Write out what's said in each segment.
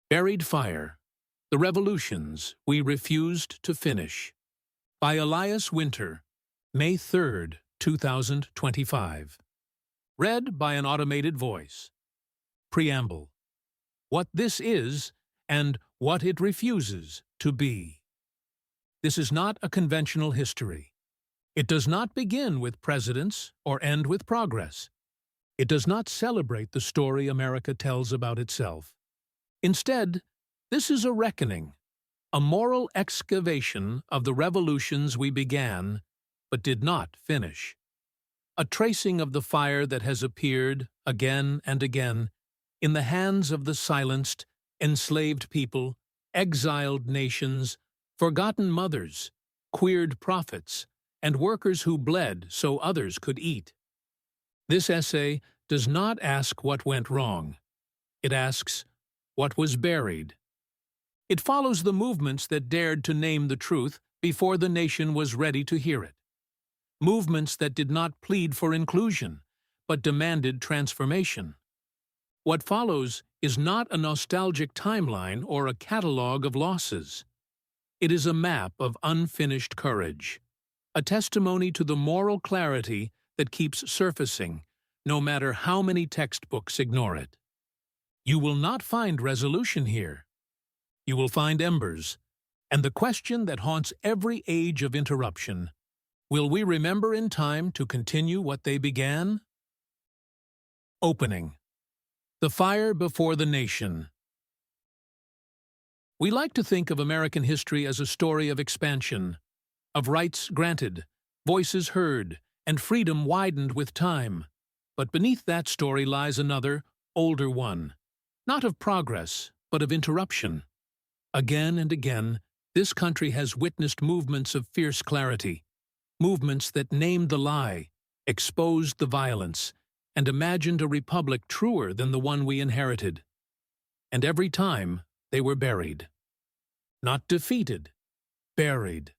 Buried Fire, The Revolutions We Refused to Finish, by Elias Winter, May 3, 2025. Read by an automated voice. Preamble. What this is and what it refuses to be. This is not a conventional history. It does not begin with presidents or end with progress. It does not celebrate the story America tells about itself. Instead, this is a reckoning, a moral excavation of the revolutions we began but did not finish. A tracing of the fire that has appeared again and again in the hands of the silenced, enslaved people, exiled nations, forgotten mothers, queered prophets, and workers who bled so others could eat. This essay does not ask what went wrong. It asks what was buried. It follows the movements that dared to name the truth before the nation was ready to hear it. Movements that did not plead for inclusion, but demanded transformation. What follows is not a nostalgic timeline or a catalogue of losses. It is a map of unfinished courage, a testimony to the moral clarity that keeps surfacing, no matter how many textbooks ignore it. You will not find resolution here. You will find embers, and the question that haunts every age of interruption: will we remember in time to continue what they began? Opening. The Fire Before the Nation. We like to think of American history as a story of expansion, of rights granted, voices heard, and freedom widened with time. But beneath that story lies another, older one, not of progress, but of interruption. Again and again, this country has witnessed movements of fierce clarity, movements that named the lie, exposed the violence, and imagined a republic truer than the one we inherited. And every time, they were buried. Not defeated, buried.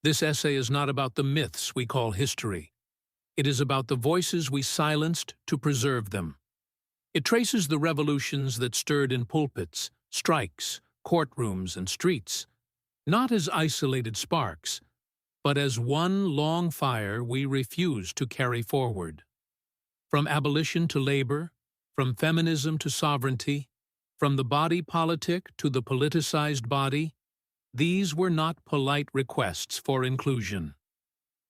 This essay is not about the myths we call history. It is about the voices we silenced to preserve them. It traces the revolutions that stirred in pulpits, strikes, courtrooms, and streets, not as isolated sparks, but as one long fire we refuse to carry forward. From abolition to labor, from feminism to sovereignty, from the body politic to the politicized body, these were not polite requests for inclusion.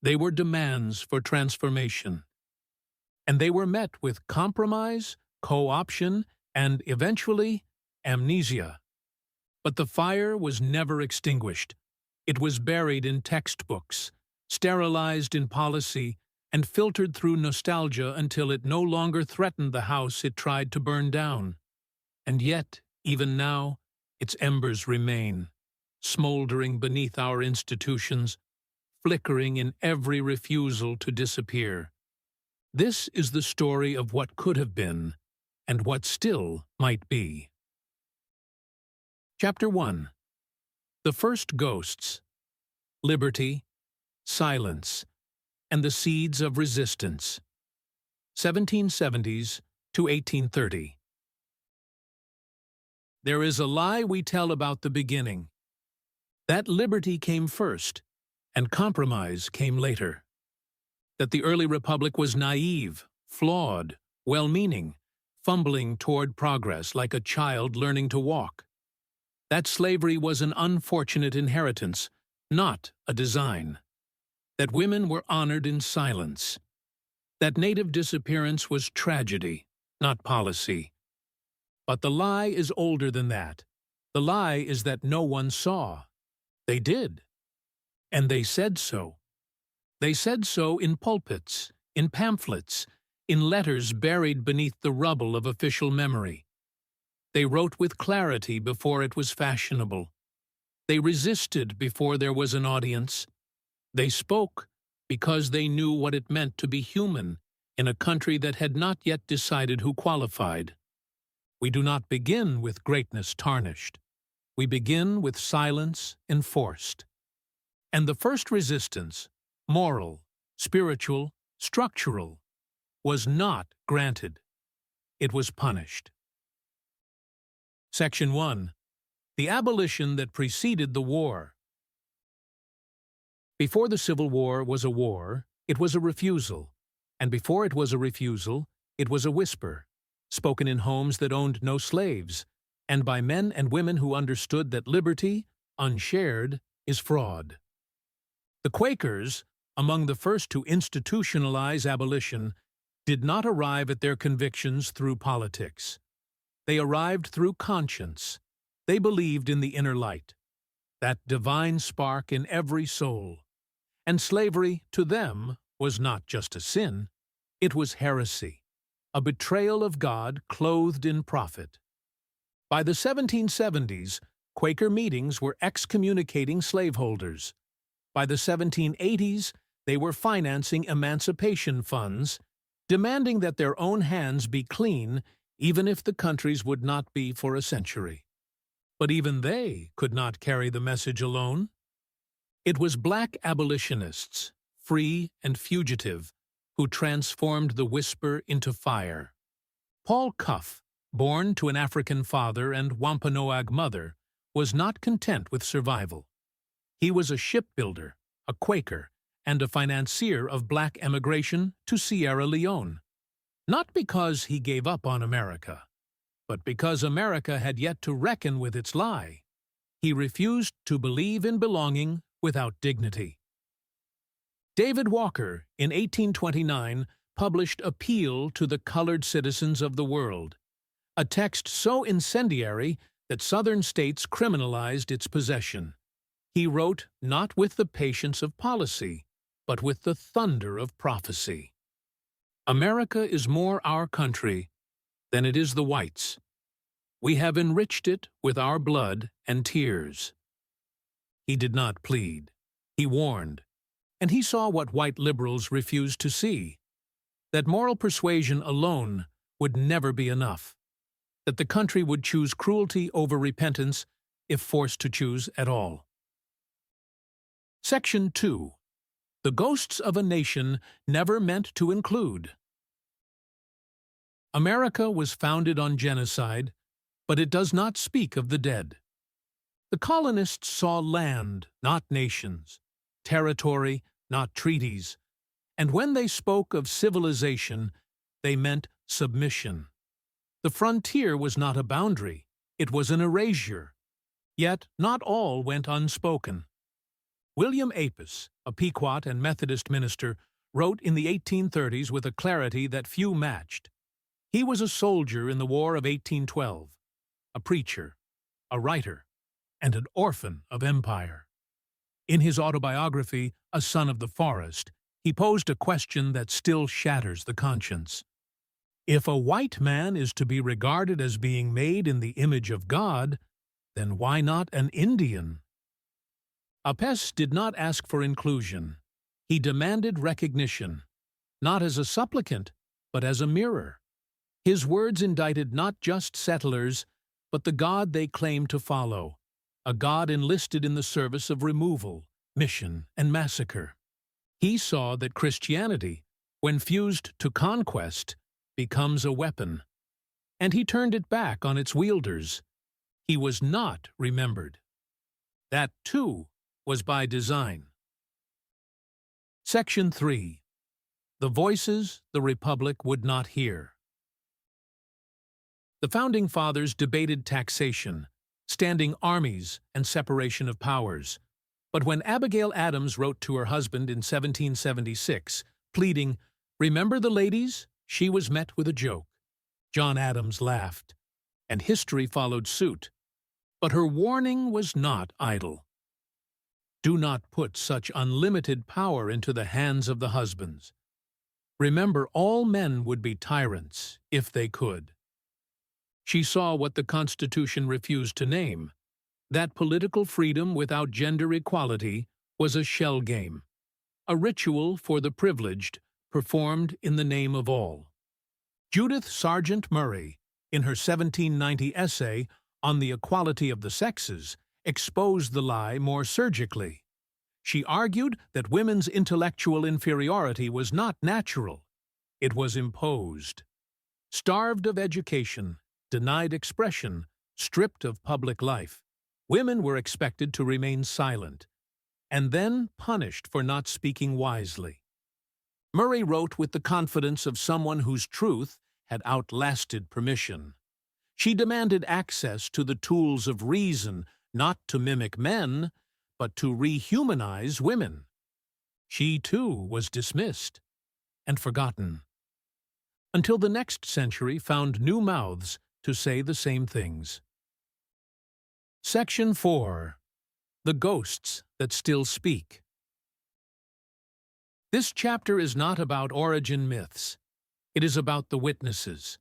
They were demands for transformation. And they were met with compromise, co-option, and eventually, amnesia. But the fire was never extinguished. It was buried in textbooks, sterilized in policy, and filtered through nostalgia until it no longer threatened the house it tried to burn down. And yet, even now, its embers remain, smoldering beneath our institutions, flickering in every refusal to disappear. This is the story of what could have been, and what still might be. Chapter 1. The First Ghosts. Liberty, Silence, and the Seeds of Resistance. 1770s to 1830. There is a lie we tell about the beginning. That liberty came first, and compromise came later. That the early republic was naive, flawed, well-meaning, fumbling toward progress like a child learning to walk. That slavery was an unfortunate inheritance, not a design. That women were honored in silence. That native disappearance was tragedy, not policy. But the lie is older than that. The lie is that no one saw. They did. And they said so. They said so in pulpits, in pamphlets, in letters buried beneath the rubble of official memory. They wrote with clarity before it was fashionable. They resisted before there was an audience. They spoke because they knew what it meant to be human in a country that had not yet decided who qualified. We do not begin with greatness tarnished. We begin with silence enforced. And the first resistance, moral, spiritual, structural, was not granted. It was punished. Section 1. The abolition that preceded the war. Before the Civil War was a war, it was a refusal, and before it was a refusal, it was a whisper, spoken in homes that owned no slaves, and by men and women who understood that liberty, unshared, is fraud. The Quakers, among the first to institutionalize abolition, did not arrive at their convictions through politics. They arrived through conscience. They believed in the inner light, that divine spark in every soul. And slavery, to them, was not just a sin. It was heresy, a betrayal of God clothed in profit. By the 1770s, Quaker meetings were excommunicating slaveholders. By the 1780s, they were financing emancipation funds, demanding that their own hands be clean even if the country's would not be for a century. But even they could not carry the message alone. It was black abolitionists, free and fugitive, who transformed the whisper into fire. Paul Cuff, born to an African father and Wampanoag mother, was not content with survival. He was a shipbuilder, a Quaker, and a financier of black emigration to Sierra Leone. Not because he gave up on America, but because America had yet to reckon with its lie. He refused to believe in belonging without dignity. David Walker, in 1829, published Appeal to the Colored Citizens of the World, a text so incendiary that Southern states criminalized its possession. He wrote not with the patience of policy, but with the thunder of prophecy. America is more our country than it is the whites. We have enriched it with our blood and tears. He did not plead. He warned. And he saw what white liberals refused to see, that moral persuasion alone would never be enough, that the country would choose cruelty over repentance if forced to choose at all. Section 2. The ghosts of a nation never meant to include. America was founded on genocide, but it does not speak of the dead. The colonists saw land, not nations, territory, not treaties, and when they spoke of civilization, they meant submission. The frontier was not a boundary, it was an erasure. Yet not all went unspoken. William Apis, a Pequot and Methodist minister, wrote in the 1830s with a clarity that few matched. He was a soldier in the War of 1812, a preacher, a writer, and an orphan of empire. In his autobiography, A Son of the Forest, he posed a question that still shatters the conscience. If a white man is to be regarded as being made in the image of God, then why not an Indian? Apis did not ask for inclusion. He demanded recognition, not as a supplicant, but as a mirror. His words indicted not just settlers, but the God they claimed to follow, a God enlisted in the service of removal, mission, and massacre. He saw that Christianity, when fused to conquest, becomes a weapon, and he turned it back on its wielders. He was not remembered. That, too, was by design. Section 3. The voices the Republic would not hear. The Founding Fathers debated taxation, standing armies, and separation of powers. But when Abigail Adams wrote to her husband in 1776, pleading, "Remember the ladies?" she was met with a joke. John Adams laughed, and history followed suit. But her warning was not idle. Do not put such unlimited power into the hands of the husbands. Remember, all men would be tyrants if they could. She saw what the Constitution refused to name, that political freedom without gender equality was a shell game, a ritual for the privileged performed in the name of all. Judith Sargent Murray, in her 1790 essay on the equality of the sexes, exposed the lie more surgically. She argued that women's intellectual inferiority was not natural, it was imposed. Starved of education, denied expression, stripped of public life, women were expected to remain silent, and then punished for not speaking wisely. Murray wrote with the confidence of someone whose truth had outlasted permission. She demanded access to the tools of reason, not to mimic men, but to rehumanize women. She, too, was dismissed and forgotten, until the next century found new mouths to say the same things. Section 4. The Ghosts That Still Speak. This chapter is not about origin myths. It is about the witnesses,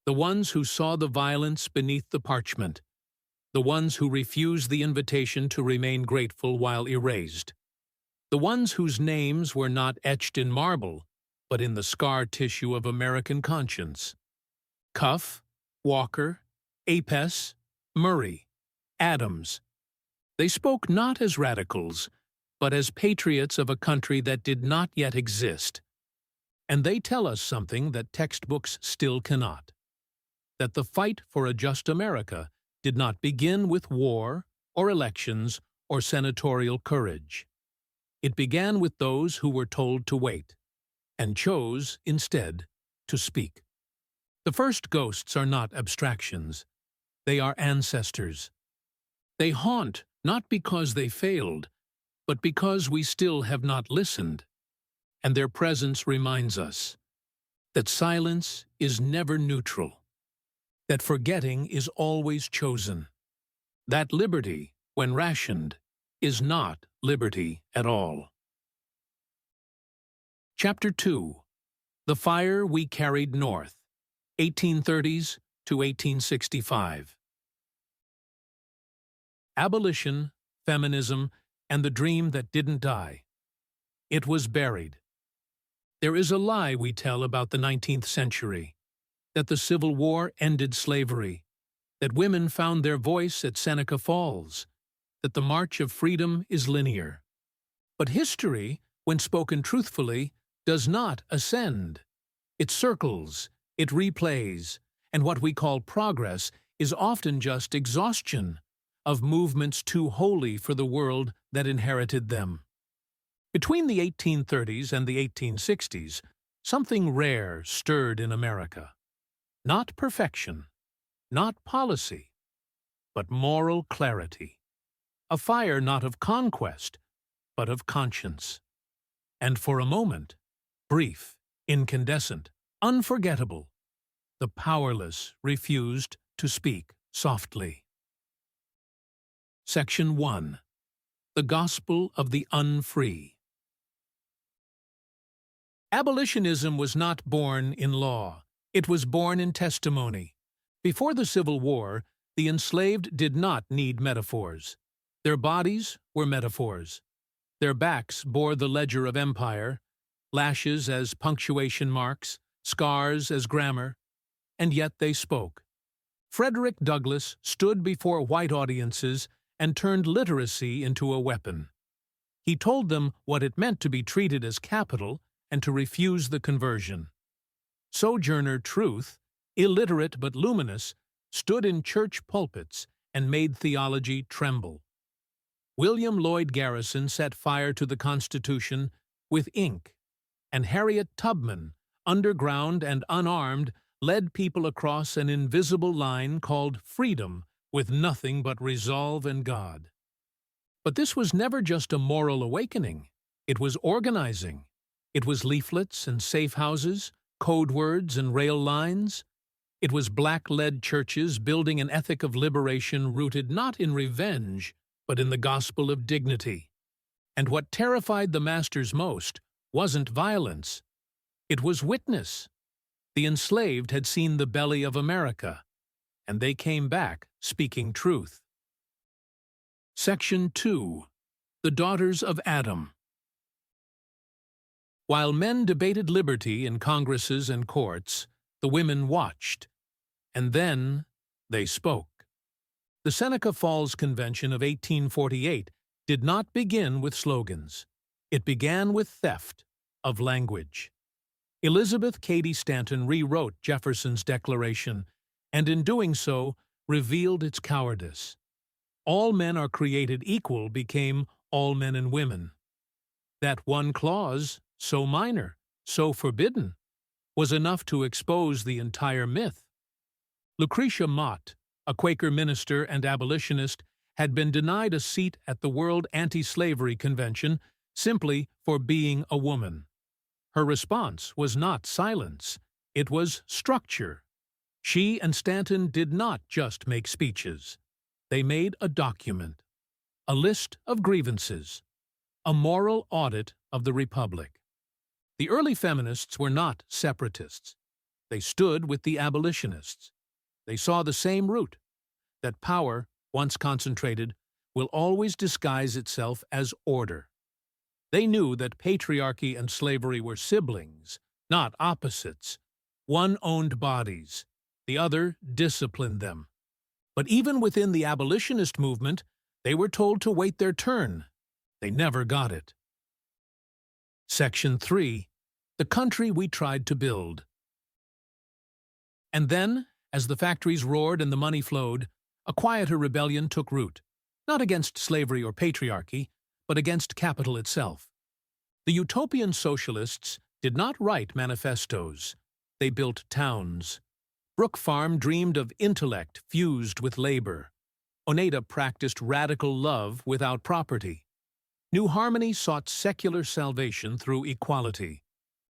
the ones who saw the violence beneath the parchment, the ones who refused the invitation to remain grateful while erased, the ones whose names were not etched in marble, but in the scar tissue of American conscience. Cuff, Walker, Apess, Murray, Adams. They spoke not as radicals, but as patriots of a country that did not yet exist. And they tell us something that textbooks still cannot: that the fight for a just America did not begin with war, or elections, or senatorial courage. It began with those who were told to wait, and chose, instead, to speak. The first ghosts are not abstractions. They are ancestors. They haunt not because they failed, but because we still have not listened. And their presence reminds us that silence is never neutral, that forgetting is always chosen, that liberty, when rationed, is not liberty at all. Chapter 2. The Fire We Carried North, 1830s to 1865. Abolition, feminism, and the dream that didn't die. It was buried. There is a lie we tell about the 19th century, that the Civil War ended slavery, that women found their voice at Seneca Falls, that the march of freedom is linear. But history, when spoken truthfully, does not ascend. It circles, it replays, and what we call progress is often just exhaustion of movements too holy for the world that inherited them. Between the 1830s and the 1860s, something rare stirred in America. Not perfection, not policy, but moral clarity. A fire not of conquest, but of conscience. And for a moment, brief, incandescent, unforgettable, the powerless refused to speak softly. Section 1. The Gospel of the Unfree. Abolitionism was not born in law. It was born in testimony. Before the Civil War, the enslaved did not need metaphors. Their bodies were metaphors. Their backs bore the ledger of empire, lashes as punctuation marks, scars as grammar, and yet they spoke. Frederick Douglass stood before white audiences and turned literacy into a weapon. He told them what it meant to be treated as capital and to refuse the conversion. Sojourner Truth, illiterate but luminous, stood in church pulpits and made theology tremble. William Lloyd Garrison set fire to the Constitution with ink, and Harriet Tubman, underground and unarmed, led people across an invisible line called freedom with nothing but resolve and God. But this was never just a moral awakening. It was organizing. It was leaflets and safe houses, code words and rail lines. It was black-led churches building an ethic of liberation rooted not in revenge, but in the gospel of dignity. And what terrified the masters most wasn't violence. It was witness. The enslaved had seen the belly of America, and they came back speaking truth. Section 2. The Daughters of Adam. While men debated liberty in congresses and courts, the women watched, and then they spoke. The Seneca Falls Convention of 1848 did not begin with slogans. It began with theft of language. Elizabeth Cady Stanton rewrote Jefferson's Declaration, and in doing so, revealed its cowardice. All men are created equal became all men and women. That one clause, so minor, so forbidden, was enough to expose the entire myth. Lucretia Mott, a Quaker minister and abolitionist, had been denied a seat at the World Anti-Slavery Convention simply for being a woman. Her response was not silence, it was structure. She and Stanton did not just make speeches. They made a document, a list of grievances, a moral audit of the Republic. The early feminists were not separatists. They stood with the abolitionists. They saw the same root, that power, once concentrated, will always disguise itself as order. They knew that patriarchy and slavery were siblings, not opposites. One owned bodies, the other disciplined them. But even within the abolitionist movement, they were told to wait their turn. They never got it. Section 3. The country we tried to build. And then, as the factories roared and the money flowed, a quieter rebellion took root, not against slavery or patriarchy, but against capital itself. The utopian socialists did not write manifestos. They built towns. Brook Farm dreamed of intellect fused with labor. Oneida practiced radical love without property. New Harmony sought secular salvation through equality.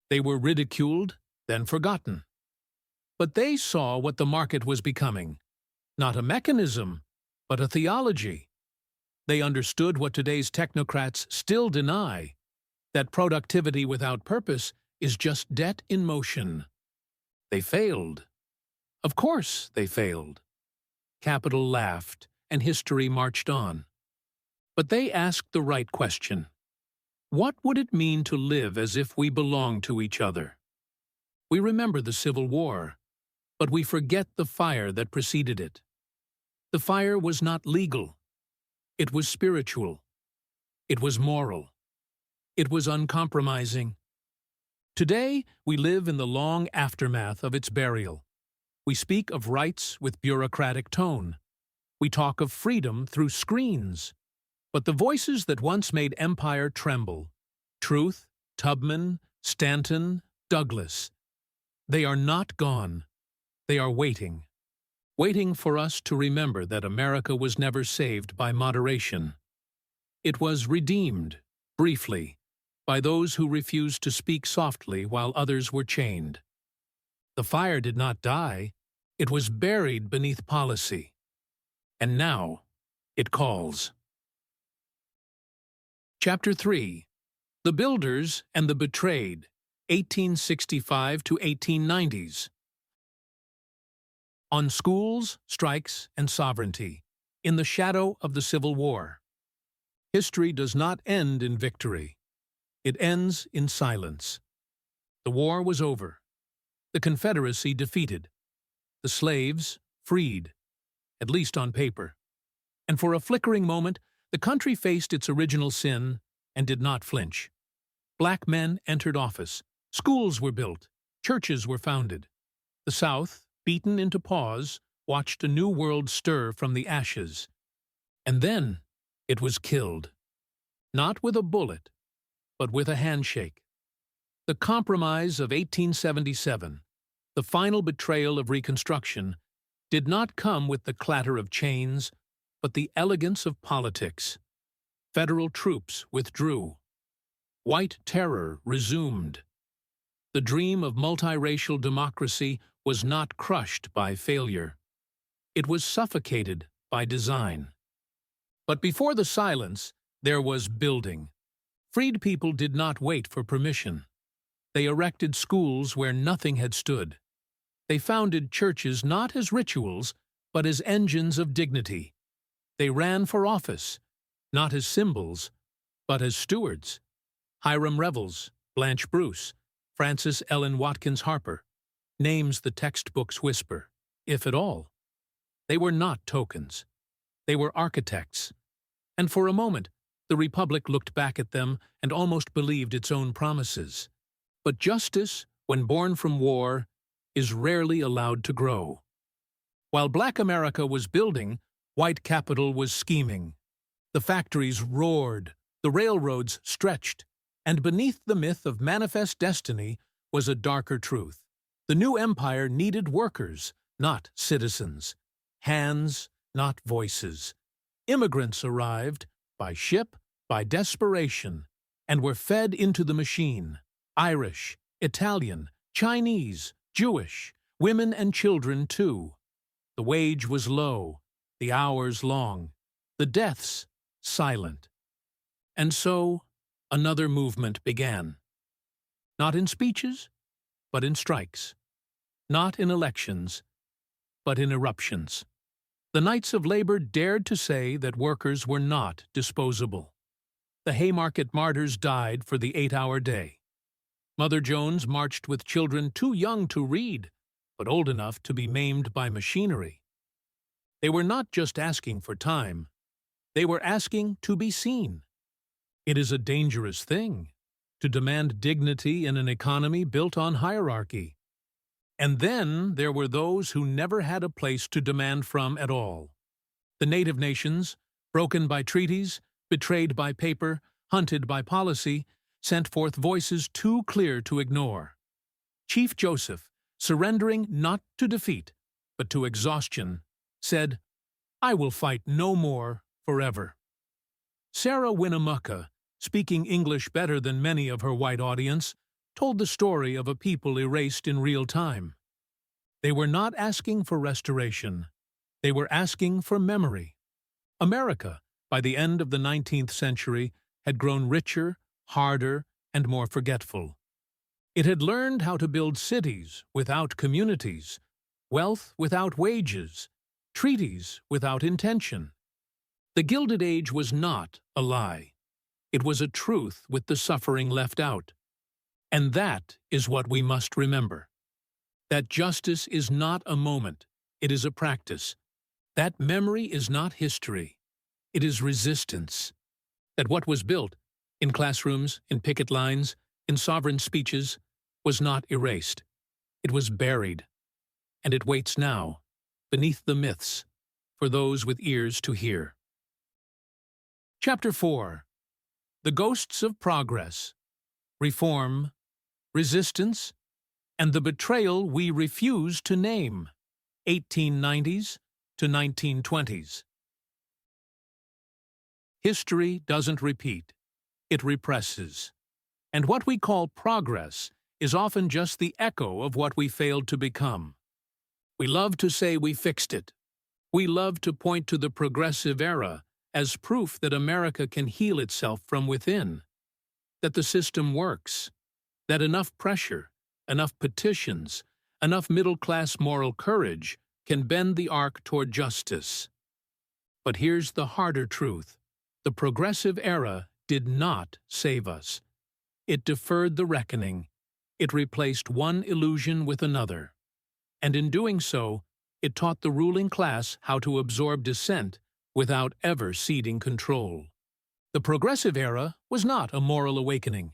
They were ridiculed, then forgotten. But they saw what the market was becoming. Not a mechanism, but a theology. They understood what today's technocrats still deny, that productivity without purpose is just debt in motion. They failed. Of course they failed. Capital laughed, and history marched on. But they asked the right question. What would it mean to live as if we belonged to each other? We remember the Civil War, but we forget the fire that preceded it. The fire was not legal. It was spiritual. It was moral. It was uncompromising. Today, we live in the long aftermath of its burial. We speak of rights with bureaucratic tone. We talk of freedom through screens. But the voices that once made empire tremble, Truth, Tubman, Stanton, Douglas, they are not gone. They are waiting. Waiting for us to remember that America was never saved by moderation. It was redeemed, briefly, by those who refused to speak softly while others were chained. The fire did not die. It was buried beneath policy. And now, it calls. Chapter 3. The Builders and the Betrayed, 1865 to 1890s. On schools, strikes, and sovereignty, in the shadow of the Civil War. History does not end in victory. It ends in silence. The war was over. The Confederacy defeated. The slaves freed, at least on paper. And for a flickering moment, the country faced its original sin and did not flinch. Black men entered office. Schools were built. Churches were founded. The South, beaten into pause, watched a new world stir from the ashes. And then it was killed. Not with a bullet, but with a handshake. The Compromise of 1877, the final betrayal of Reconstruction, did not come with the clatter of chains, but the elegance of politics. Federal troops withdrew. White terror resumed. The dream of multiracial democracy was not crushed by failure. It was suffocated by design. But before the silence, there was building. Freed people did not wait for permission. They erected schools where nothing had stood. They founded churches not as rituals, but as engines of dignity. They ran for office, not as symbols, but as stewards. Hiram Revels, Blanche Bruce, Frances Ellen Watkins Harper, names the textbooks whisper, if at all. They were not tokens. They were architects. And for a moment, the Republic looked back at them and almost believed its own promises. But justice, when born from war, is rarely allowed to grow. While Black America was building, white capital was scheming. The factories roared, the railroads stretched, and beneath the myth of manifest destiny was a darker truth. The new empire needed workers, not citizens. Hands, not voices. Immigrants arrived, by ship, by desperation, and were fed into the machine. Irish, Italian, Chinese, Jewish, women and children too. The wage was low, the hours long, the deaths silent. And so, another movement began. Not in speeches, but in strikes. Not in elections, but in eruptions. The Knights of Labor dared to say that workers were not disposable. The Haymarket martyrs died for the 8-hour day. Mother Jones marched with children too young to read, but old enough to be maimed by machinery. They were not just asking for time. They were asking to be seen. It is a dangerous thing to demand dignity in an economy built on hierarchy. And then there were those who never had a place to demand from at all. The native nations, broken by treaties, betrayed by paper, hunted by policy, sent forth voices too clear to ignore. Chief Joseph, surrendering not to defeat, but to exhaustion, said, "I will fight no more forever." Sarah Winnemucca, speaking English better than many of her white audience, told the story of a people erased in real time. They were not asking for restoration. They were asking for memory. America, by the end of the 19th century, had grown richer, harder, and more forgetful. It had learned how to build cities without communities, wealth without wages, treaties without intention. The Gilded Age was not a lie. It was a truth with the suffering left out. And that is what we must remember. That justice is not a moment, it is a practice. That memory is not history, it is resistance. That what was built, in classrooms, in picket lines, in sovereign speeches, was not erased. It was buried. And it waits now, beneath the myths, for those with ears to hear. Chapter 4. The Ghosts of Progress, Reform, Resistance, and the Betrayal We Refuse to Name, 1890s to 1920s. History doesn't repeat, it represses. And what we call progress is often just the echo of what we failed to become. We love to say we fixed it. We love to point to the progressive era as proof that America can heal itself from within, that the system works, that enough pressure, enough petitions, enough middle-class moral courage can bend the arc toward justice. But here's the harder truth. The progressive era did not save us. It deferred the reckoning. It replaced one illusion with another. And in doing so, it taught the ruling class how to absorb dissent without ever ceding control. The progressive era was not a moral awakening.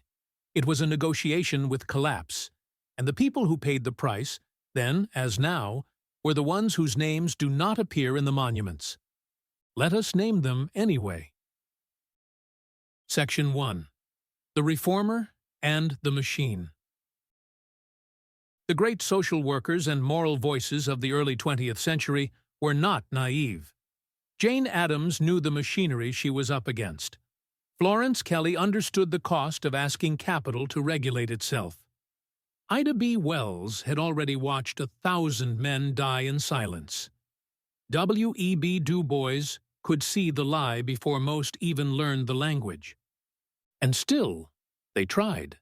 It was a negotiation with collapse, and the people who paid the price, then as now, were the ones whose names do not appear in the monuments. Let us name them anyway. Section 1. The Reformer and the Machine. The great social workers and moral voices of the early 20th century were not naive. Jane Addams knew the machinery she was up against. Florence Kelley understood the cost of asking capital to regulate itself. Ida B. Wells had already watched 1,000 men die in silence. W.E.B. Du Bois could see the lie before most even learned the language. And still, they tried.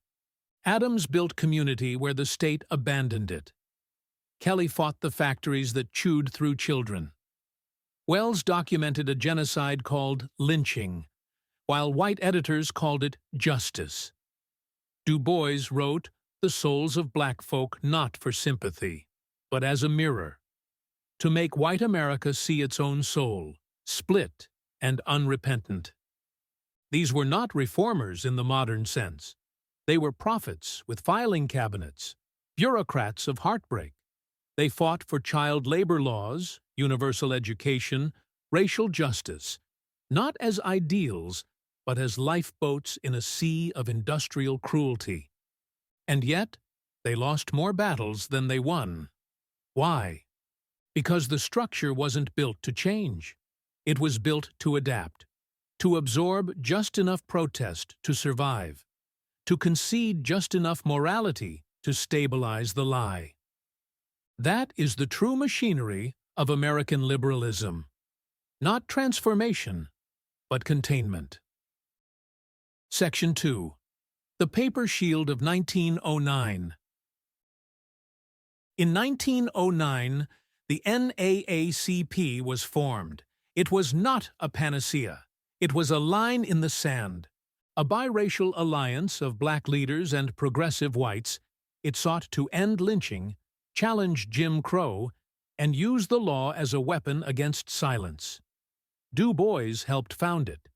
Addams built community where the state abandoned it. Kelley fought the factories that chewed through children. Wells documented a genocide called lynching, while white editors called it justice. Du Bois wrote the souls of black folk not for sympathy, but as a mirror, to make white America see its own soul, split and unrepentant. These were not reformers in the modern sense. They were prophets with filing cabinets, bureaucrats of heartbreak. They fought for child labor laws universal education, racial justice, not as ideals, but as lifeboats in a sea of industrial cruelty. And yet, they lost more battles than they won. Why? Because the structure wasn't built to change. It was built to adapt, to absorb just enough protest to survive, to concede just enough morality to stabilize the lie. That is the true machinery of American liberalism. Not transformation, but containment. Section 2. The Paper Shield of 1909. In 1909, the NAACP was formed. It was not a panacea. It was a line in the sand. A biracial alliance of black leaders and progressive whites, it sought to end lynching, challenge Jim Crow, and use the law as a weapon against silence. Du Bois helped found it.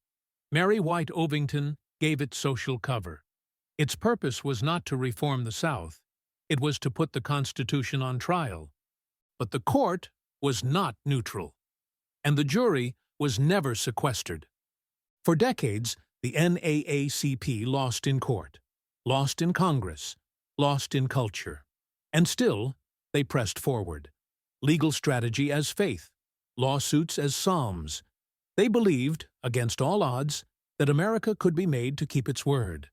Mary White Ovington gave it social cover. Its purpose was not to reform the South. It was to put the Constitution on trial. But the court was not neutral, and the jury was never sequestered. For decades, the NAACP lost in court, lost in Congress, lost in culture. And still, they pressed forward. Legal strategy as faith, lawsuits as psalms. They believed, against all odds, that America could be made to keep its word.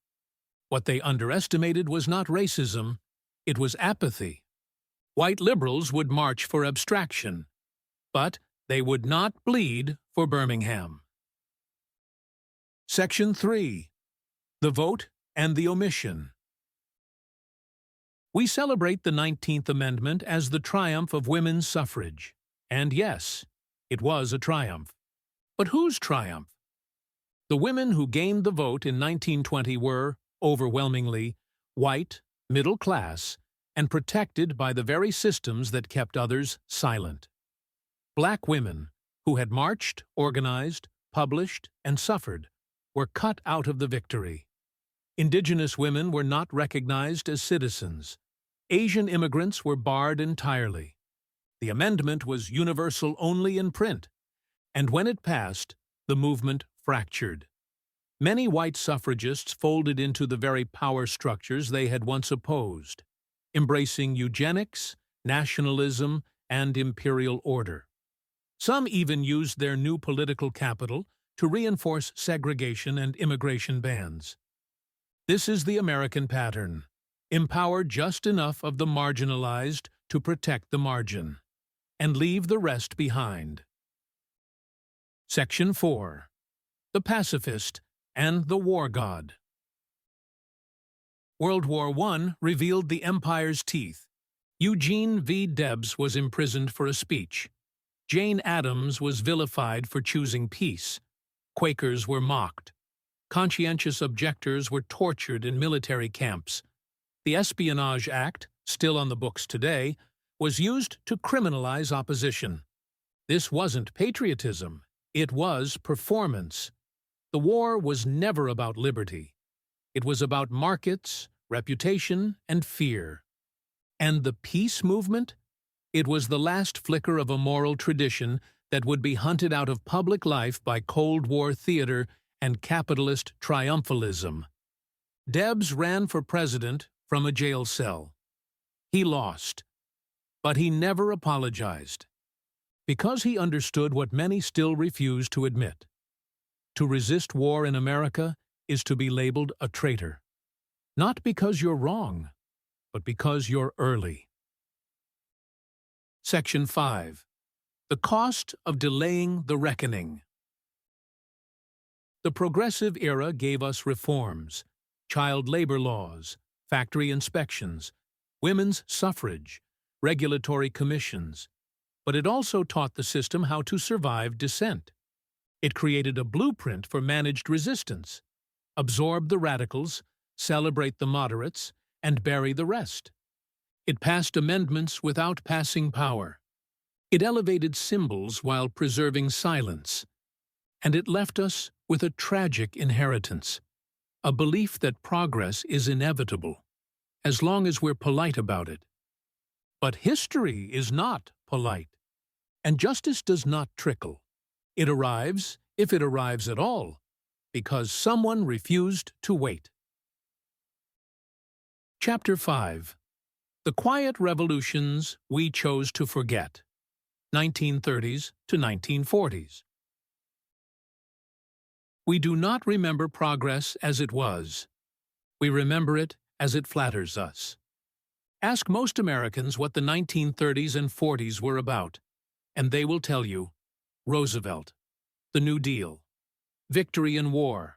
What they underestimated was not racism, it was apathy. White liberals would march for abstraction, but they would not bleed for Birmingham. Section 3. The Vote and the Omission. We celebrate the 19th Amendment as the triumph of women's suffrage. And yes, it was a triumph. But whose triumph? The women who gained the vote in 1920 were, overwhelmingly, white, middle class, and protected by the very systems that kept others silent. Black women, who had marched, organized, published, and suffered, were cut out of the victory. Indigenous women were not recognized as citizens. Asian immigrants were barred entirely. The amendment was universal only in print, and when it passed, the movement fractured. Many white suffragists folded into the very power structures they had once opposed, embracing eugenics, nationalism, and imperial order. Some even used their new political capital to reinforce segregation and immigration bans. This is the American pattern. Empower just enough of the marginalized to protect the margin, and leave the rest behind. Section 4. The Pacifist and the War God. World War I revealed the empire's teeth. Eugene V. Debs was imprisoned for a speech. Jane Addams was vilified for choosing peace. Quakers were mocked. Conscientious objectors were tortured in military camps. The Espionage Act, still on the books today, was used to criminalize opposition. This wasn't patriotism, it was performance. The war was never about liberty. It was about markets, reputation, and fear. And the peace movement? It was the last flicker of a moral tradition that would be hunted out of public life by Cold War theater and capitalist triumphalism. Debs ran for president from a jail cell. He lost, but he never apologized, because he understood what many still refuse to admit. To resist war in America is to be labeled a traitor, not because you're wrong, but because you're early. Section 5. The Cost of Delaying the Reckoning. The Progressive Era gave us reforms, child labor laws, factory inspections, women's suffrage, regulatory commissions, but it also taught the system how to survive dissent. It created a blueprint for managed resistance, absorb the radicals, celebrate the moderates, and bury the rest. It passed amendments without passing power. It elevated symbols while preserving silence. And it left us with a tragic inheritance, a belief that progress is inevitable, as long as we're polite about it. But history is not polite, And justice does not trickle. It arrives, if it arrives at all, because someone refused to wait. Chapter 5. The Quiet Revolutions We Chose to Forget, 1930s to 1940s. We do not remember progress as it was. We remember it as it flatters us. Ask most Americans what the 1930s and 40s were about, and they will tell you Roosevelt, the New Deal, victory in war,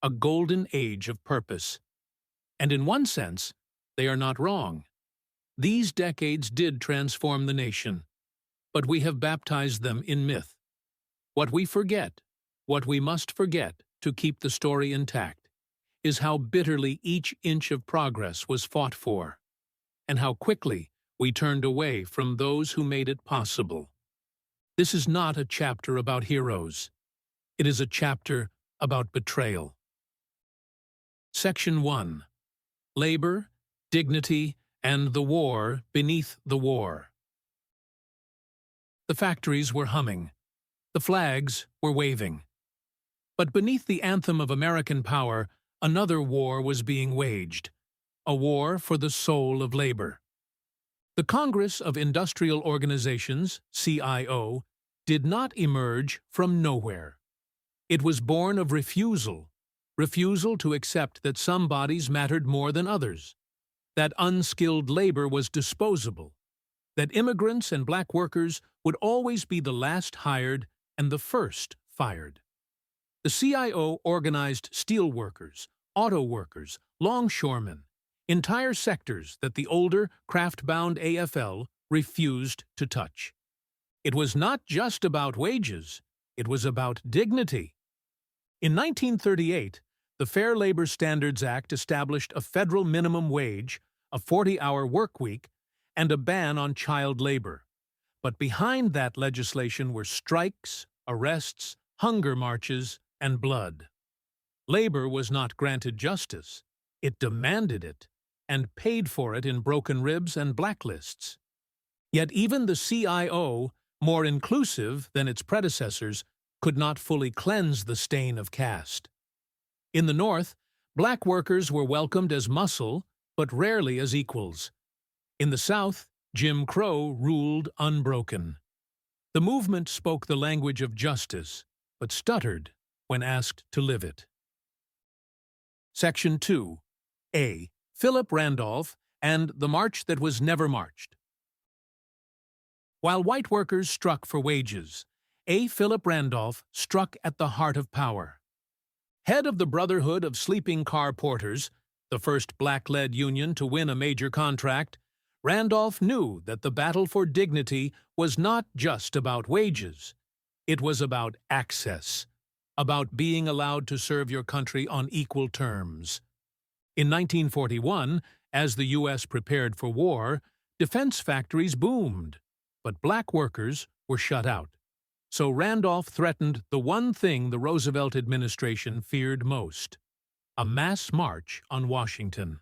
a golden age of purpose. And in one sense, they are not wrong. These decades did transform the nation, but we have baptized them in myth. What we forget, what we must forget to keep the story intact, is how bitterly each inch of progress was fought for, and how quickly we turned away from those who made it possible. This is not a chapter about heroes. It is a chapter about betrayal. Section 1. Labor, Dignity, and the War Beneath the War. The factories were humming. The flags were waving. But beneath the anthem of American power, another war was being waged, a war for the soul of labor. The Congress of Industrial Organizations, CIO, did not emerge from nowhere. It was born of refusal to accept that some bodies mattered more than others, that unskilled labor was disposable, that immigrants and black workers would always be the last hired and the first fired. The CIO organized steel workers, auto workers, longshoremen, entire sectors that the older, craft-bound AFL refused to touch. It was not just about wages, it was about dignity. In 1938, the Fair Labor Standards Act established a federal minimum wage, a 40-hour work week, and a ban on child labor. But behind that legislation were strikes, arrests, hunger marches, and blood. Labor was not granted justice. It demanded it, and paid for it in broken ribs and blacklists. Yet even the CIO, more inclusive than its predecessors, could not fully cleanse the stain of caste. In the North, black workers were welcomed as muscle, but rarely as equals. In the South, Jim Crow ruled unbroken. The movement spoke the language of justice, but stuttered when asked to live it. Section 2. A. Philip Randolph and the March That Was Never Marched. While white workers struck for wages, A. Philip Randolph struck at the heart of power. Head of the Brotherhood of Sleeping Car Porters, the first black-led union to win a major contract, Randolph knew that the battle for dignity was not just about wages. It was about access, about being allowed to serve your country on equal terms. In 1941, as the U.S. prepared for war, defense factories boomed, but black workers were shut out. So Randolph threatened the one thing the Roosevelt administration feared most: a mass march on Washington.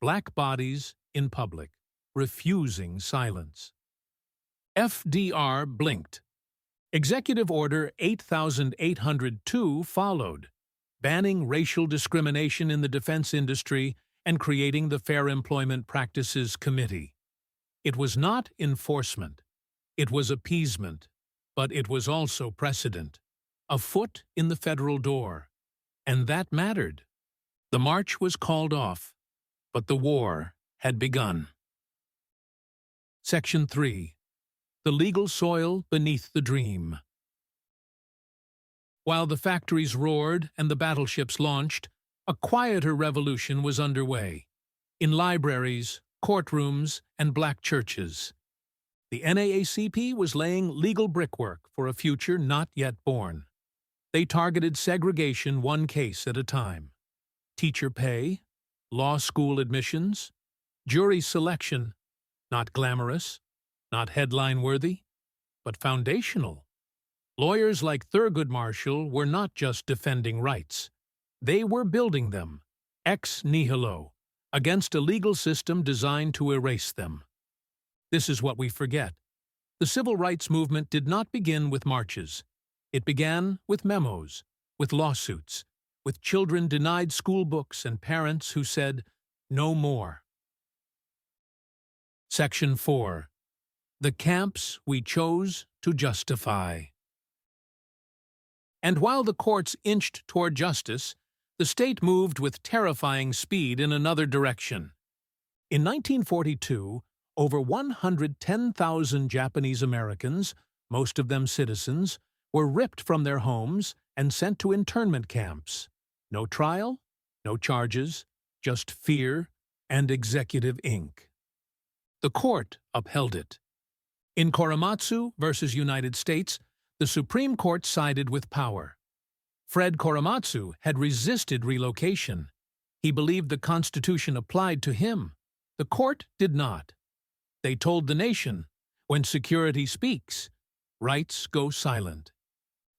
Black bodies in public, refusing silence. FDR blinked. Executive Order 8802 followed, banning racial discrimination in the defense industry and creating the Fair Employment Practices Committee. It was not enforcement. It was appeasement. But it was also precedent, a foot in the federal door. And that mattered. The march was called off, but the war had begun. Section 3. The Legal Soil Beneath the Dream. While the factories roared and the battleships launched, a quieter revolution was underway, in libraries, courtrooms, and black churches. The NAACP was laying legal brickwork for a future not yet born. They targeted segregation one case at a time. Teacher pay, law school admissions, jury selection, not glamorous, not headline-worthy, but foundational. Lawyers like Thurgood Marshall were not just defending rights. They were building them, ex nihilo, against a legal system designed to erase them. This is what we forget. The civil rights movement did not begin with marches. It began with memos, with lawsuits, with children denied school books and parents who said, "No more." Section 4. The camps we chose to justify. And while the courts inched toward justice, the state moved with terrifying speed in another direction. In 1942, over 110,000 Japanese Americans, most of them citizens, were ripped from their homes and sent to internment camps. No trial, no charges, just fear and executive ink. The court upheld it. In Korematsu versus United States, the Supreme Court sided with power. Fred Korematsu had resisted relocation. He believed the Constitution applied to him. The court did not. They told the nation, when security speaks, rights go silent.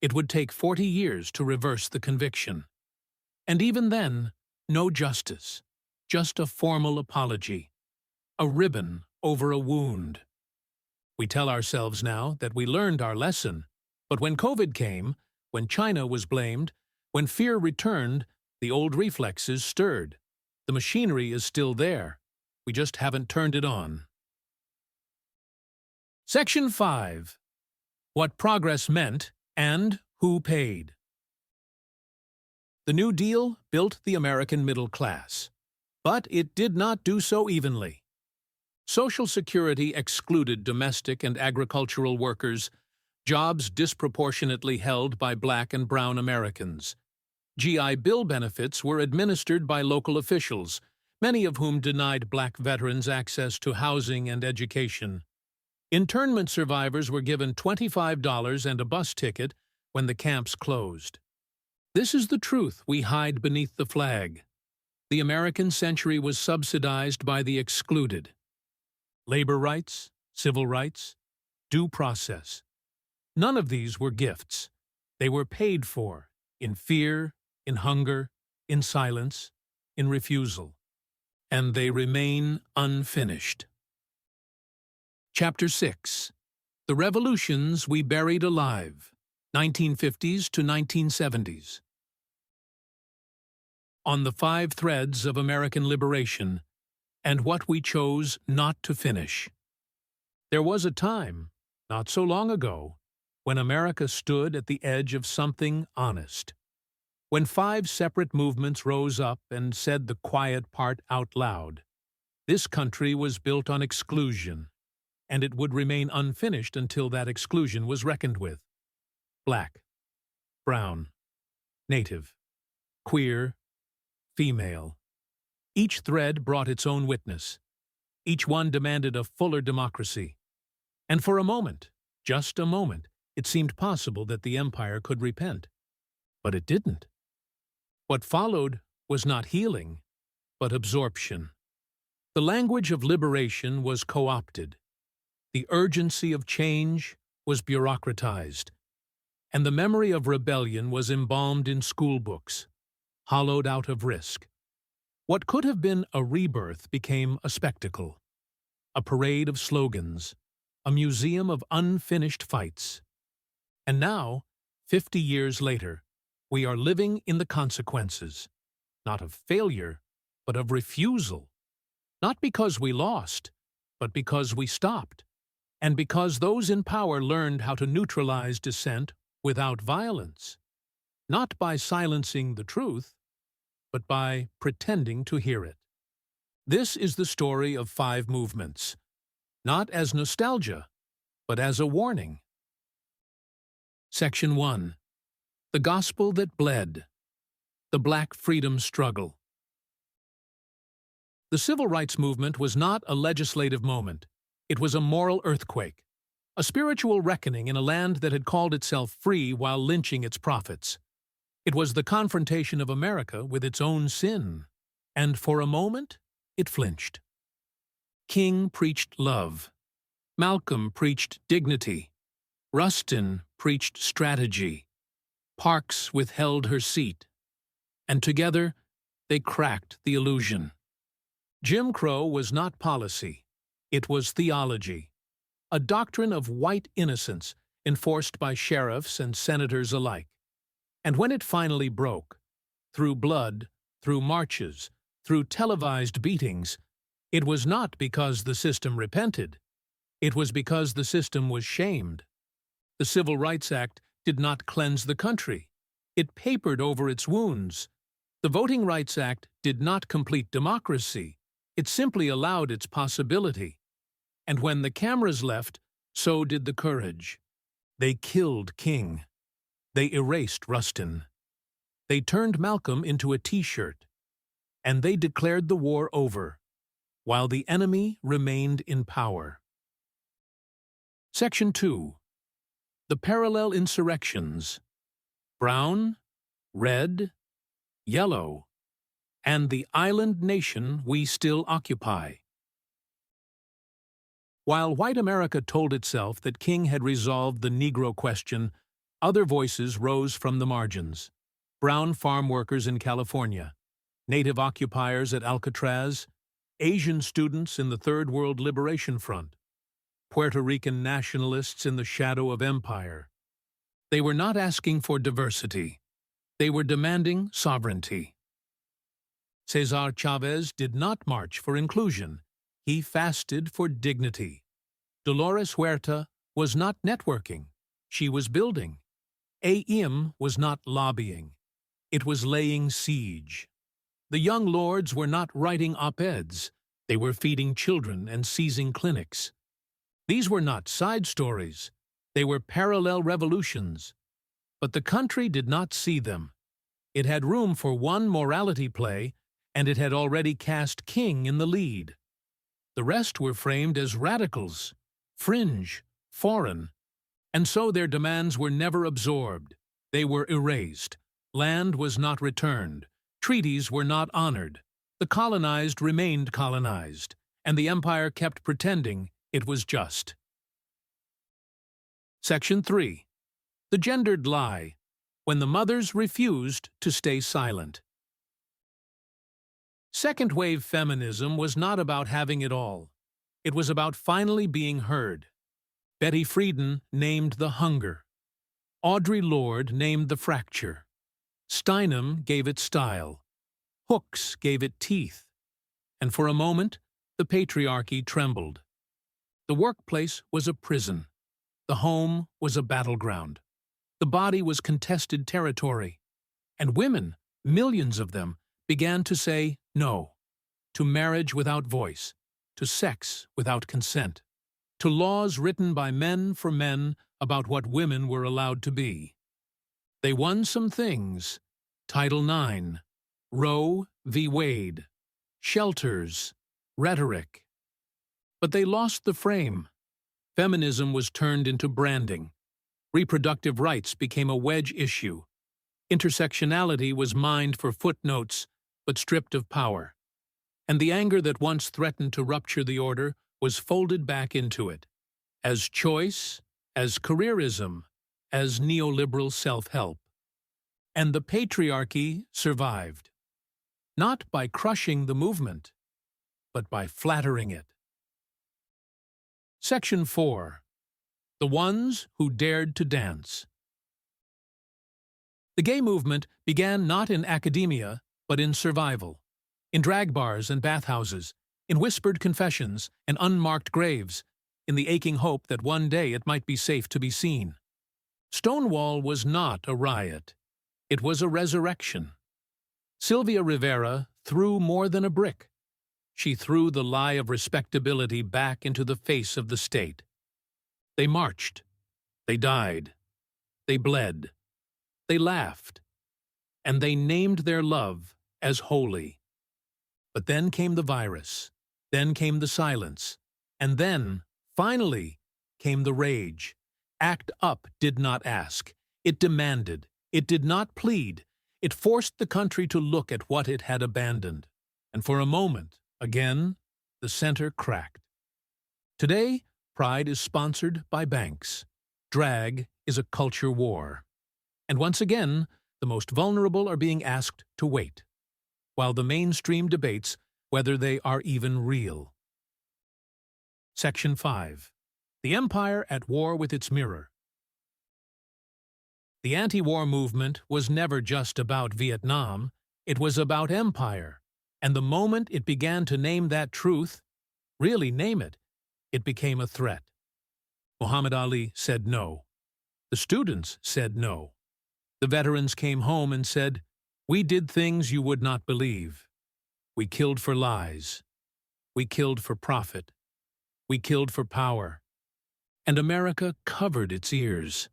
It would take 40 years to reverse the conviction. And even then, no justice, just a formal apology, a ribbon over a wound. We tell ourselves now that we learned our lesson, but when COVID came, when China was blamed, when fear returned, the old reflexes stirred. The machinery is still there. We just haven't turned it on. Section 5. What progress meant and who paid. The New Deal built the American middle class, but it did not do so evenly. Social Security excluded domestic and agricultural workers, jobs disproportionately held by Black and brown Americans. GI Bill benefits were administered by local officials, many of whom denied Black veterans access to housing and education. Internment survivors were given $25 and a bus ticket when the camps closed. This is the truth we hide beneath the flag. The American century was subsidized by the excluded. Labor rights, civil rights, due process. None of these were gifts. They were paid for, in fear, in hunger, in silence, in refusal. And they remain unfinished. Chapter 6. The Revolutions We Buried Alive, 1950s to 1970s. On the 5 threads of American liberation, and what we chose not to finish. There was a time, not so long ago, when America stood at the edge of something honest. When 5 separate movements rose up and said the quiet part out loud. This country was built on exclusion, and it would remain unfinished until that exclusion was reckoned with. Black, brown, native, queer, female. Each thread brought its own witness. Each one demanded a fuller democracy. And for a moment, just a moment, it seemed possible that the empire could repent. But it didn't. What followed was not healing, but absorption. The language of liberation was co-opted. The urgency of change was bureaucratized. And the memory of rebellion was embalmed in school books, hollowed out of risk. What could have been a rebirth became a spectacle, a parade of slogans, a museum of unfinished fights. And now, 50 years later, we are living in the consequences, not of failure, but of refusal. Not because we lost, but because we stopped, and because those in power learned how to neutralize dissent without violence, not by silencing the truth, but by pretending to hear it. This is the story of 5 movements, not as nostalgia, but as a warning. Section 1. The Gospel That Bled. The Black Freedom Struggle. The Civil Rights Movement was not a legislative moment. It was a moral earthquake, a spiritual reckoning in a land that had called itself free while lynching its prophets. It was the confrontation of America with its own sin, and for a moment, it flinched. King preached love. Malcolm preached dignity. Rustin preached strategy. Parks withheld her seat. And together, they cracked the illusion. Jim Crow was not policy. It was theology. a doctrine of white innocence enforced by sheriffs and senators alike. And when it finally broke, through blood, through marches, through televised beatings, it was not because the system repented. It was because the system was shamed. The Civil Rights Act did not cleanse the country. It papered over its wounds. The Voting Rights Act did not complete democracy. It simply allowed its possibility. And when the cameras left, so did the courage. They killed King. They erased Rustin. They turned Malcolm into a T-shirt. And they declared the war over, while the enemy remained in power. Section 2. The Parallel Insurrections. Brown, red, yellow, and the island nation we still occupy. While white America told itself that King had resolved the Negro question, other voices rose from the margins. Brown farm workers in California, Native occupiers at Alcatraz, Asian students in the Third World Liberation Front, Puerto Rican nationalists in the shadow of empire. They were not asking for diversity. They were demanding sovereignty. Cesar Chavez did not march for inclusion. He fasted for dignity. Dolores Huerta was not networking. She was building. A.M. was not lobbying. It was laying siege. The young lords were not writing op-eds. They were feeding children and seizing clinics. These were not side stories. They were parallel revolutions. But the country did not see them. It had room for one morality play, and it had already cast King in the lead. The rest were framed as radicals, fringe, foreign, and so their demands were never absorbed. They were erased. Land was not returned. Treaties were not honored. The colonized remained colonized, and the empire kept pretending it was just. Section 3. The Gendered Lie, when the mothers refused to stay silent. Second-wave feminism was not about having it all. It was about finally being heard. Betty Friedan named the hunger. Audre Lorde named the fracture. Steinem gave it style. Hooks gave it teeth. And for a moment, the patriarchy trembled. The workplace was a prison. The home was a battleground. The body was contested territory. And women, millions of them, began to say no. To marriage without voice. To sex without consent. To laws written by men for men about what women were allowed to be. They won some things. Title IX, Roe v. Wade, shelters, rhetoric. But they lost the frame. Feminism was turned into branding. Reproductive rights became a wedge issue. Intersectionality was mined for footnotes, but stripped of power. And the anger that once threatened to rupture the order was folded back into it, as choice, as careerism, as neoliberal self-help. And the patriarchy survived, not by crushing the movement, but by flattering it. Section 4. The Ones Who Dared to Dance. The gay movement began not in academia, but in survival, in drag bars and bathhouses, in whispered confessions and unmarked graves, in the aching hope that one day it might be safe to be seen. Stonewall was not a riot. It was a resurrection. Sylvia Rivera threw more than a brick. She threw the lie of respectability back into the face of the state. They marched. They died. They bled. They laughed. And they named their love as holy. But then came the virus. Then came the silence. And then, finally, came the rage. Act Up did not ask. It demanded. It did not plead. It forced the country to look at what it had abandoned. And for a moment, again, the center cracked. Today, Pride is sponsored by banks. Drag is a culture war. And once again, the most vulnerable are being asked to wait, while the mainstream debates whether they are even real. Section 5. The empire at war with its mirror. The anti-war movement was never just about Vietnam, it was about empire, and the moment it began to name that truth, really name it, it became a threat. Muhammad Ali said no. The students said no. The veterans came home and said, "We did things you would not believe. We killed for lies. We killed for profit. We killed for power." And America covered its ears.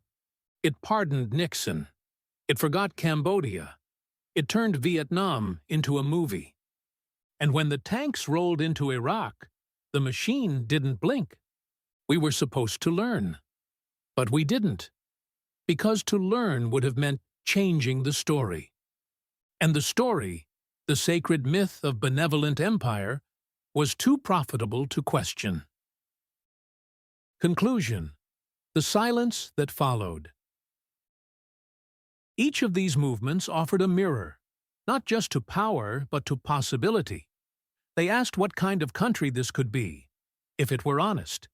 It pardoned Nixon. It forgot Cambodia. It turned Vietnam into a movie. And when the tanks rolled into Iraq, the machine didn't blink. We were supposed to learn. But we didn't. Because to learn would have meant changing the story. And the story, the sacred myth of benevolent empire, was too profitable to question. Conclusion: the silence that followed. Each of these movements offered a mirror, not just to power, but to possibility. They asked what kind of country this could be, if it were honest,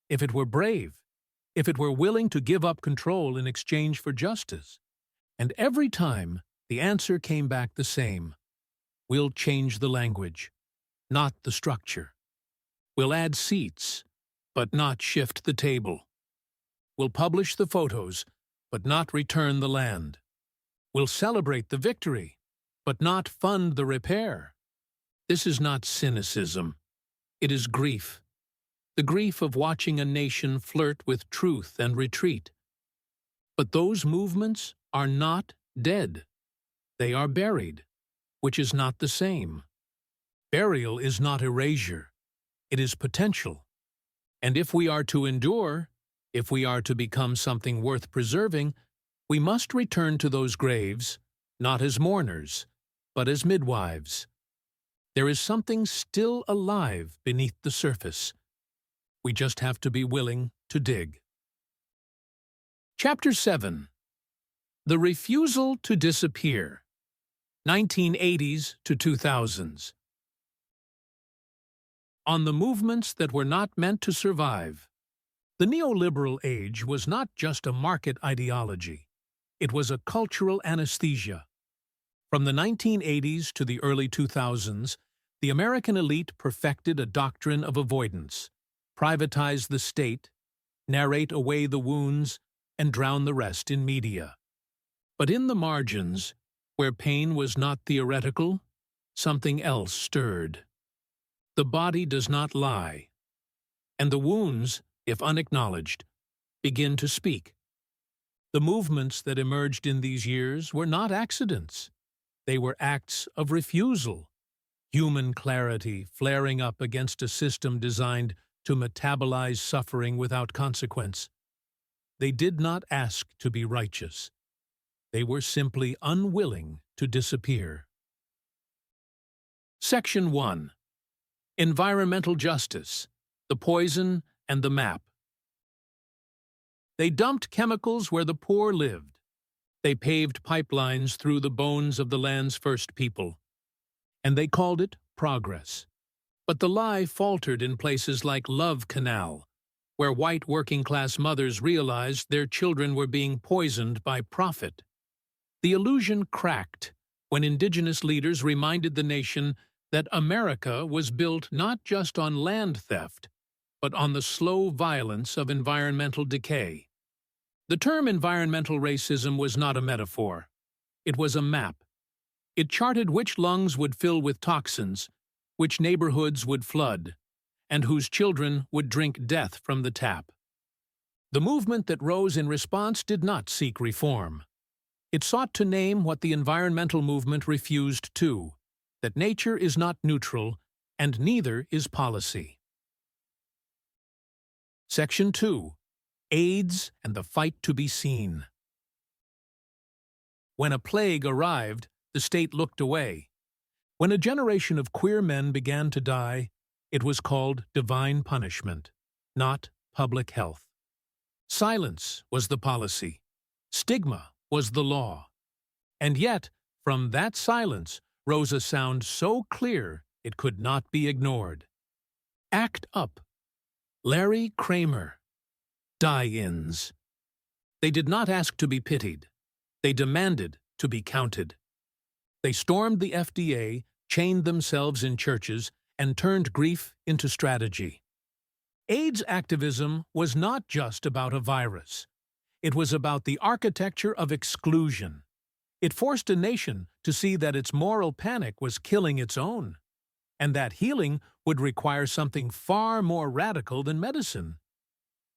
if it were brave, if it were willing to give up control in exchange for justice. And every time, the answer came back the same. We'll change the language, not the structure. We'll add seats, but not shift the table. We'll publish the photos, but not return the land. We'll celebrate the victory, but not fund the repair. This is not cynicism. It is grief. The grief of watching a nation flirt with truth and retreat. But those movements are not dead. They are buried, which is not the same. Burial is not erasure. It is potential. And if we are to endure, if we are to become something worth preserving, we must return to those graves, not as mourners, but as midwives. There is something still alive beneath the surface. We just have to be willing to dig. Chapter 7. The Refusal to Disappear, 1980s to 2000s. On the movements that were not meant to survive. The neoliberal age was not just a market ideology. It was a cultural anesthesia. From the 1980s to the early 2000s, the American elite perfected a doctrine of avoidance, privatize the state, narrate away the wounds, and drown the rest in media. But in the margins, where pain was not theoretical, something else stirred. The body does not lie, and the wounds, if unacknowledged, begin to speak. The movements that emerged in these years were not accidents. They were acts of refusal, human clarity flaring up against a system designed to metabolize suffering without consequence. They did not ask to be righteous. They were simply unwilling to disappear. Section 1. Environmental Justice, the Poison and the Map. They dumped chemicals where the poor lived. They paved pipelines through the bones of the land's first people. And they called it progress. But the lie faltered in places like Love Canal, where white working-class mothers realized their children were being poisoned by profit. The illusion cracked when indigenous leaders reminded the nation that America was built not just on land theft, but on the slow violence of environmental decay. The term environmental racism was not a metaphor. It was a map. It charted which lungs would fill with toxins, which neighborhoods would flood, and whose children would drink death from the tap. The movement that rose in response did not seek reform. It sought to name what the environmental movement refused to, that nature is not neutral, and neither is policy. Section 2. AIDS and the Fight to be Seen. When a plague arrived, the state looked away. When a generation of queer men began to die, it was called divine punishment, not public health. Silence was the policy. Stigma was the law. And yet, from that silence rose a sound so clear it could not be ignored. Act Up. Larry Kramer, die-ins. They did not ask to be pitied. They demanded to be counted. They stormed the FDA, chained themselves in churches, and turned grief into strategy. AIDS activism was not just about a virus. It was about the architecture of exclusion. It forced a nation to see that its moral panic was killing its own, and that healing would require something far more radical than medicine.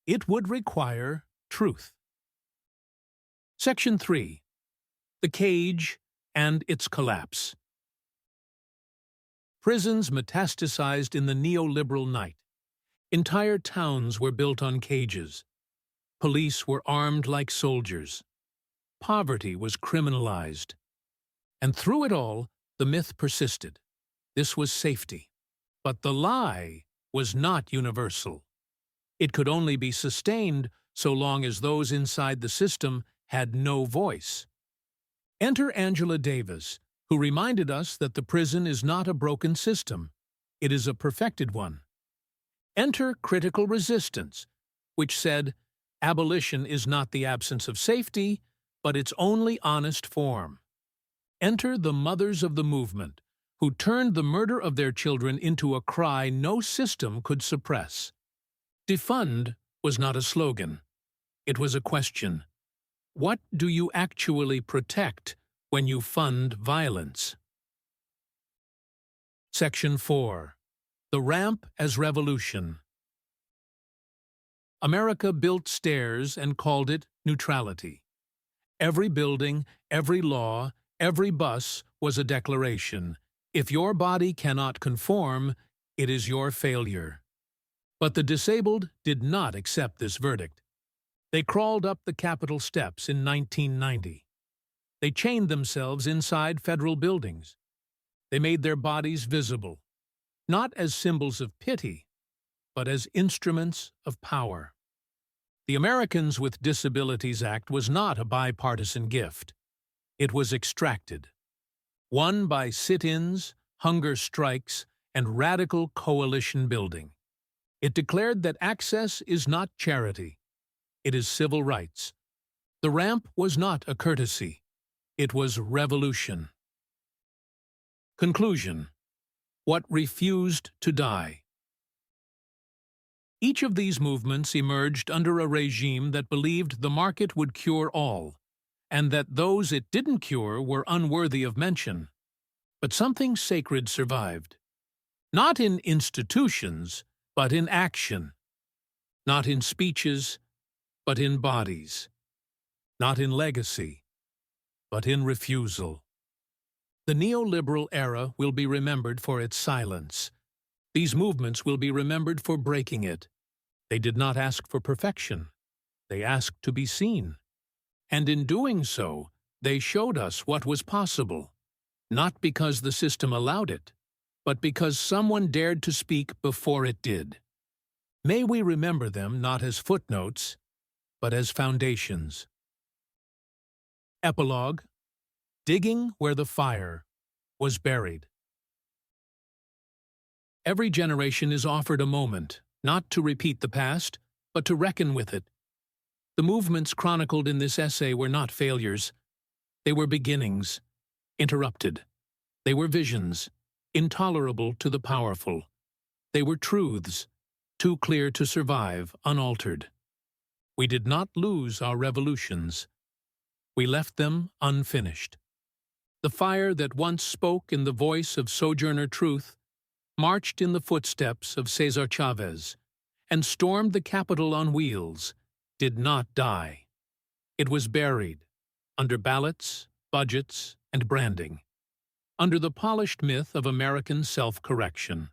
It would require truth. Section 3. The Cage and its Collapse. Prisons metastasized in the neoliberal night. Entire towns were built on cages. Police were armed like soldiers. Poverty was criminalized. And through it all, the myth persisted. This was safety. But the lie was not universal. It could only be sustained so long as those inside the system had no voice. Enter Angela Davis, who reminded us that the prison is not a broken system. It is a perfected one. Enter Critical Resistance, which said, abolition is not the absence of safety, but its only honest form. Enter the mothers of the movement, who turned the murder of their children into a cry no system could suppress. Defund was not a slogan. It was a question. What do you actually protect when you fund violence? Section 4. The Ramp as Revolution. America built stairs and called it neutrality. Every building, every law, every bus was a declaration. If your body cannot conform, it is your failure. But the disabled did not accept this verdict. They crawled up the Capitol steps in 1990. They chained themselves inside federal buildings. They made their bodies visible, not as symbols of pity, but as instruments of power. The Americans with Disabilities Act was not a bipartisan gift. It was extracted. Won by sit-ins, hunger strikes, and radical coalition building. It declared that access is not charity. It is civil rights. The ramp was not a courtesy. It was revolution. Conclusion. What refused to die. Each of these movements emerged under a regime that believed the market would cure all, and that those it didn't cure were unworthy of mention. But something sacred survived. Not in institutions, but in action. Not in speeches, but in bodies. Not in legacy, but in refusal. The neoliberal era will be remembered for its silence. These movements will be remembered for breaking it. They did not ask for perfection. They asked to be seen. And in doing so, they showed us what was possible, not because the system allowed it, but because someone dared to speak before it did. May we remember them not as footnotes, but as foundations. Epilogue. Digging where the fire was buried. Every generation is offered a moment, not to repeat the past, but to reckon with it. The movements chronicled in this essay were not failures. They were beginnings, interrupted. They were visions, intolerable to the powerful. They were truths, too clear to survive unaltered. We did not lose our revolutions. We left them unfinished. The fire that once spoke in the voice of Sojourner Truth marched in the footsteps of Cesar Chavez and stormed the Capitol on wheels, did not die. It was buried under ballots, budgets, and branding, under the polished myth of American self-correction.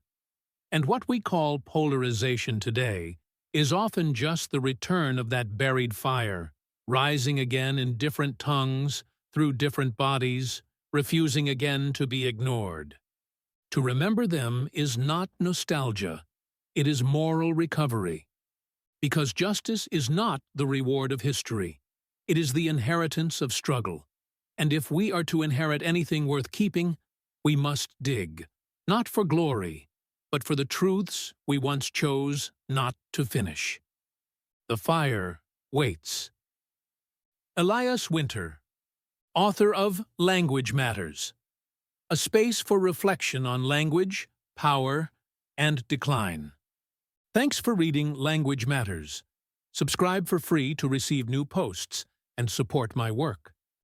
And what we call polarization today is often just the return of that buried fire, rising again in different tongues, through different bodies, refusing again to be ignored. To remember them is not nostalgia, it is moral recovery. Because justice is not the reward of history, it is the inheritance of struggle. And if we are to inherit anything worth keeping, we must dig, not for glory, but for the truths we once chose not to finish. The fire waits. Elias Winter, author of Language Matters, a space for reflection on language, power, and decline. Thanks for reading Language Matters. Subscribe for free to receive new posts and support my work.